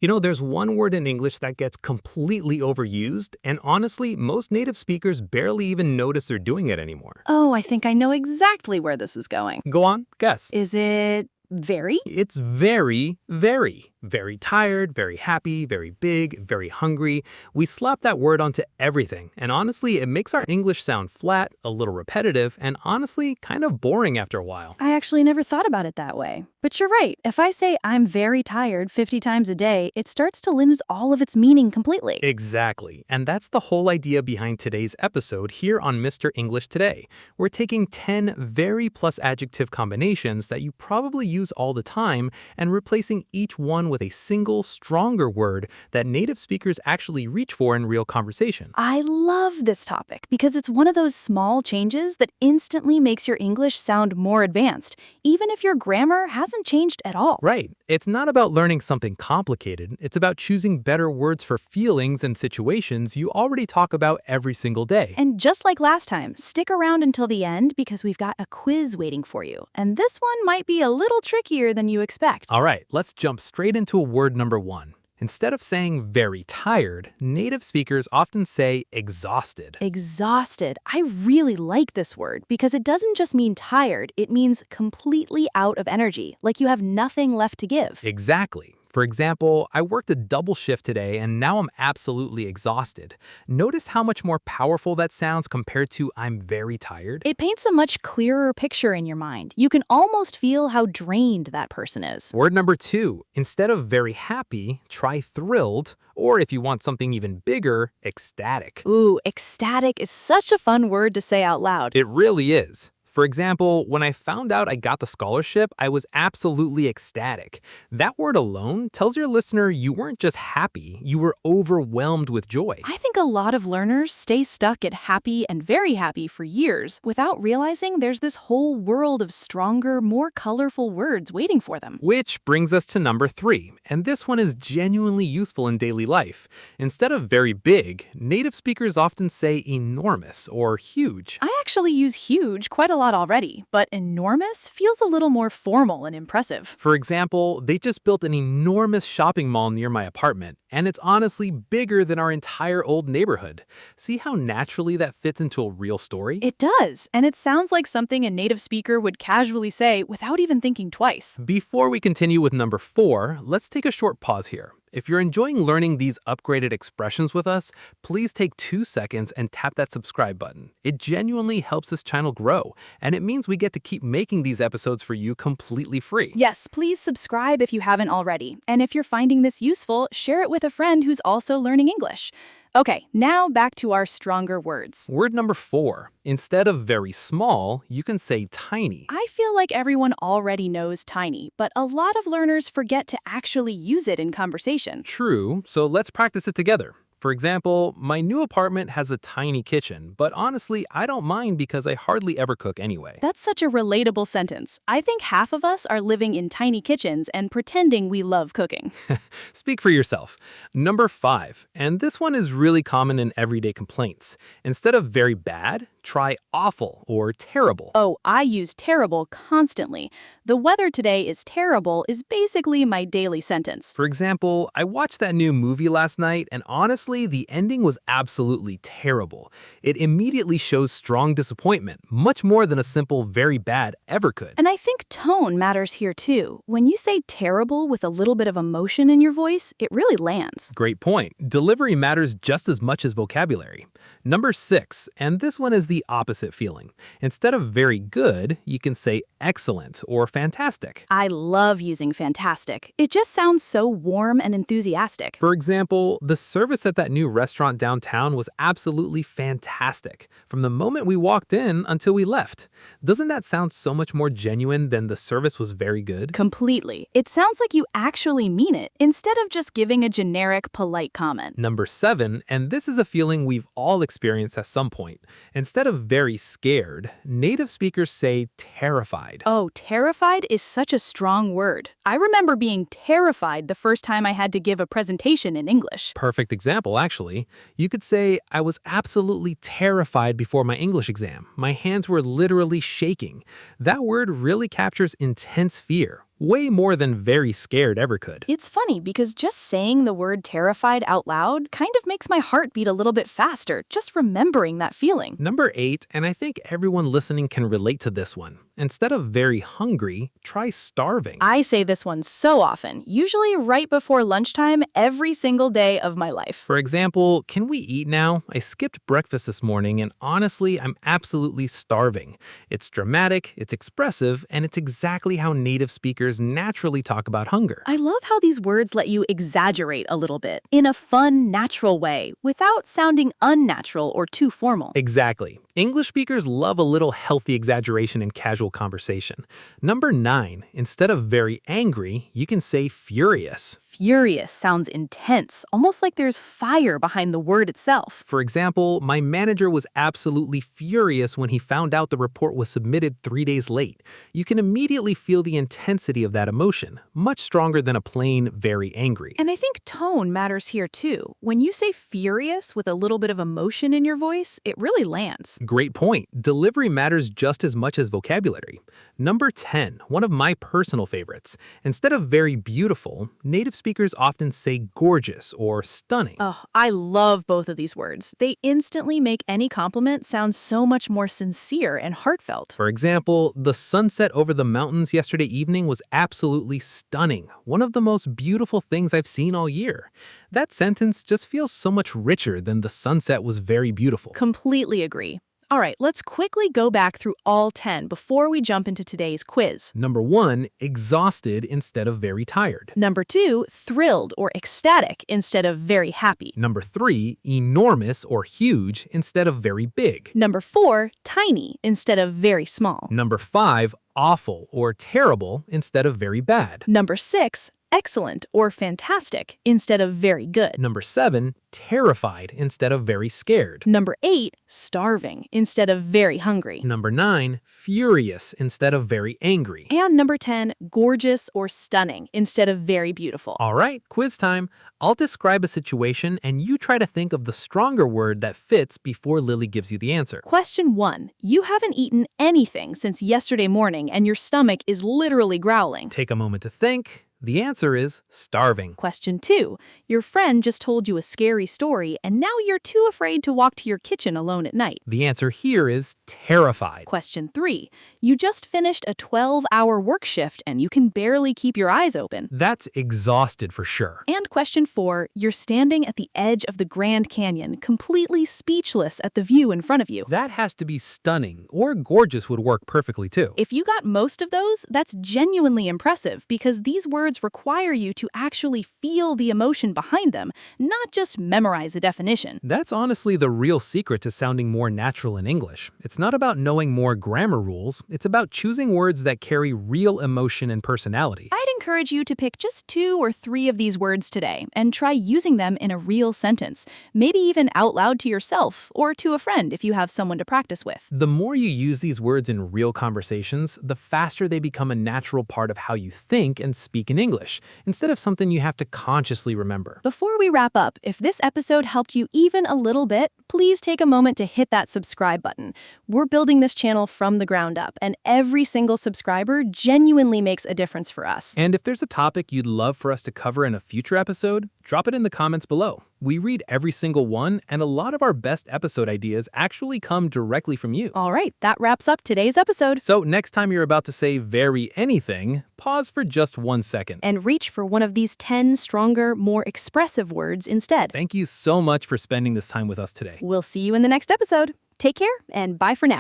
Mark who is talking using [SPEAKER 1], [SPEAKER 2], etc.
[SPEAKER 1] There's one word in English that gets completely overused, and honestly, most native speakers barely even notice they're doing it anymore.
[SPEAKER 2] Oh, I think I know exactly where this is going.
[SPEAKER 1] Go on, guess.
[SPEAKER 2] Is it very?
[SPEAKER 1] It's very, very tired, very happy, very big, very hungry. We slap that word onto everything, and honestly, it makes our English sound flat, a little repetitive, and honestly, kind of boring after a while.
[SPEAKER 2] I actually never thought about it that way. But you're right. If I say I'm very tired 50 times a day, it starts to lose all of its meaning completely.
[SPEAKER 1] Exactly, and that's the whole idea behind today's episode here on Mr. English Today. We're taking 10 very plus adjective combinations that you probably use all the time and replacing each one with a single, stronger word that native speakers actually reach for in real conversation.
[SPEAKER 2] I love this topic because it's one of those small changes that instantly makes your English sound more advanced, even if your grammar hasn't changed at all.
[SPEAKER 1] Right. It's not about learning something complicated. It's about choosing better words for feelings and situations you already talk about every single day.
[SPEAKER 2] And just like last time, stick around until the end because we've got a quiz waiting for you. And this one might be a little trickier than you expect.
[SPEAKER 1] All right, let's jump straight into word number 1. Instead of saying very tired, native speakers often say exhausted.
[SPEAKER 2] Exhausted. I really like this word because it doesn't just mean tired, it means completely out of energy, like you have nothing left to give.
[SPEAKER 1] Exactly. For example, I worked a double shift today and now I'm absolutely exhausted. Notice how much more powerful that sounds compared to I'm very tired?
[SPEAKER 2] It paints a much clearer picture in your mind. You can almost feel how drained that person is.
[SPEAKER 1] Word number 2. Instead of very happy, try thrilled, or if you want something even bigger, ecstatic.
[SPEAKER 2] Ooh, ecstatic is such a fun word to say out loud.
[SPEAKER 1] It really is. For example, when I found out I got the scholarship, I was absolutely ecstatic. That word alone tells your listener you weren't just happy, you were overwhelmed with joy.
[SPEAKER 2] I think a lot of learners stay stuck at happy and very happy for years without realizing there's this whole world of stronger, more colorful words waiting for them.
[SPEAKER 1] Which brings us to number 3, and this one is genuinely useful in daily life. Instead of very big, native speakers often say enormous or huge.
[SPEAKER 2] I actually use huge quite a lot already, but enormous feels a little more formal and impressive.
[SPEAKER 1] For example, they just built an enormous shopping mall near my apartment, and it's honestly bigger than our entire old neighborhood. See how naturally that fits into a real story?
[SPEAKER 2] It does, and it sounds like something a native speaker would casually say without even thinking twice.
[SPEAKER 1] Before we continue with number 4, let's take a short pause here. If you're enjoying learning these upgraded expressions with us, please take 2 seconds and tap that subscribe button. It genuinely helps this channel grow, and it means we get to keep making these episodes for you completely free.
[SPEAKER 2] Yes, please subscribe if you haven't already. And if you're finding this useful, share it with a friend who's also learning English. Okay, now back to our stronger words.
[SPEAKER 1] Word number 4. Instead of very small, you can say tiny.
[SPEAKER 2] I feel like everyone already knows tiny, but a lot of learners forget to actually use it in conversation.
[SPEAKER 1] True, so let's practice it together. For example, my new apartment has a tiny kitchen, but honestly, I don't mind because I hardly ever cook anyway.
[SPEAKER 2] That's such a relatable sentence. I think half of us are living in tiny kitchens and pretending we love cooking.
[SPEAKER 1] Speak for yourself. Number 5, and this one is really common in everyday complaints. Instead of very bad, try awful or terrible.
[SPEAKER 2] Oh, I use terrible constantly. The weather today is terrible is basically my daily sentence.
[SPEAKER 1] For example, I watched that new movie last night, and honestly, the ending was absolutely terrible. It immediately shows strong disappointment, much more than a simple very bad ever could.
[SPEAKER 2] And I think tone matters here too. When you say terrible with a little bit of emotion in your voice, it really lands.
[SPEAKER 1] Great point. Delivery matters just as much as vocabulary. Number 6, and this one is the opposite feeling. Instead of very good, you can say excellent or fantastic.
[SPEAKER 2] I love using fantastic. It just sounds so warm and enthusiastic.
[SPEAKER 1] For example, the service at that new restaurant downtown was absolutely fantastic, from the moment we walked in until we left. Doesn't that sound so much more genuine than the service was very good?
[SPEAKER 2] Completely. It sounds like you actually mean it, instead of just giving a generic, polite comment.
[SPEAKER 1] Number 7, and this is a feeling we've all experienced at some point. Instead of very scared, native speakers say terrified.
[SPEAKER 2] Oh, terrified is such a strong word. I remember being terrified the first time I had to give a presentation in English.
[SPEAKER 1] Perfect example, actually. You could say, I was absolutely terrified before my English exam. My hands were literally shaking. That word really captures intense fear. way more than very scared ever could.
[SPEAKER 2] It's funny because just saying the word terrified out loud kind of makes my heart beat a little bit faster, just remembering that feeling.
[SPEAKER 1] Number 8, and I think everyone listening can relate to this one. Instead of very hungry, try starving.
[SPEAKER 2] I say this one so often, usually right before lunchtime every single day of my life.
[SPEAKER 1] For example, can we eat now? I skipped breakfast this morning and honestly, I'm absolutely starving. It's dramatic, it's expressive, and it's exactly how native speakers naturally talk about hunger.
[SPEAKER 2] I love how these words let you exaggerate a little bit in a fun, natural way without sounding unnatural or too formal.
[SPEAKER 1] Exactly. English speakers love a little healthy exaggeration in casual conversation. Number 9, instead of very angry, you can say furious.
[SPEAKER 2] Furious sounds intense, almost like there's fire behind the word itself.
[SPEAKER 1] For example, my manager was absolutely furious when he found out the report was submitted 3 days late. You can immediately feel the intensity of that emotion, much stronger than a plain very angry.
[SPEAKER 2] And I think tone matters here too. When you say furious with a little bit of emotion in your voice, it really lands.
[SPEAKER 1] Great point. Delivery matters just as much as vocabulary. Number 10, one of my personal favorites. Instead of very beautiful, native speakers often say gorgeous or stunning.
[SPEAKER 2] Oh, I love both of these words. They instantly make any compliment sound so much more sincere and heartfelt.
[SPEAKER 1] For example, the sunset over the mountains yesterday evening was absolutely stunning. One of the most beautiful things I've seen all year. That sentence just feels so much richer than the sunset was very beautiful.
[SPEAKER 2] Completely agree. All right, let's quickly go back through all 10 before we jump into today's quiz.
[SPEAKER 1] Number 1, exhausted instead of very tired.
[SPEAKER 2] Number 2, thrilled or ecstatic instead of very happy.
[SPEAKER 1] Number 3, enormous or huge instead of very big.
[SPEAKER 2] Number 4, tiny instead of very small.
[SPEAKER 1] Number 5, awful or terrible instead of very bad.
[SPEAKER 2] Number 6, excellent or fantastic instead of very good.
[SPEAKER 1] Number 7, terrified instead of very scared.
[SPEAKER 2] Number 8, starving instead of very hungry.
[SPEAKER 1] Number 9, furious instead of very angry.
[SPEAKER 2] And number 10, gorgeous or stunning instead of very beautiful.
[SPEAKER 1] All right, quiz time. I'll describe a situation and you try to think of the stronger word that fits before Lily gives you the answer.
[SPEAKER 2] Question 1. You haven't eaten anything since yesterday morning and your stomach is literally growling.
[SPEAKER 1] Take a moment to think. The answer is starving.
[SPEAKER 2] Question 2. Your friend just told you a scary story and now you're too afraid to walk to your kitchen alone at night.
[SPEAKER 1] The answer here is terrified.
[SPEAKER 2] Question 3. You just finished a 12-hour work shift and you can barely keep your eyes open.
[SPEAKER 1] That's exhausted for sure.
[SPEAKER 2] And question 4. You're standing at the edge of the Grand Canyon, completely speechless at the view in front of you.
[SPEAKER 1] That has to be stunning, or gorgeous would work perfectly too.
[SPEAKER 2] If you got most of those, that's genuinely impressive because these words require you to actually feel the emotion behind them, not just memorize a definition.
[SPEAKER 1] That's honestly the real secret to sounding more natural in English. It's not about knowing more grammar rules, it's about choosing words that carry real emotion and personality.
[SPEAKER 2] I'd encourage you to pick just 2 or 3 of these words today and try using them in a real sentence, maybe even out loud to yourself or to a friend if you have someone to practice with.
[SPEAKER 1] The more you use these words in real conversations, the faster they become a natural part of how you think and speak in English, instead of something you have to consciously remember.
[SPEAKER 2] Before we wrap up, if this episode helped you even a little bit, please take a moment to hit that subscribe button. We're building this channel from the ground up, and every single subscriber genuinely makes a difference for us.
[SPEAKER 1] And if there's a topic you'd love for us to cover in a future episode, drop it in the comments below. We read every single one, and a lot of our best episode ideas actually come directly from you.
[SPEAKER 2] All right, that wraps up today's episode.
[SPEAKER 1] So next time you're about to say very anything, pause for just 1 second.
[SPEAKER 2] And reach for one of these 10 stronger, more expressive words instead.
[SPEAKER 1] Thank you so much for spending this time with us today.
[SPEAKER 2] We'll see you in the next episode. Take care, and bye for now.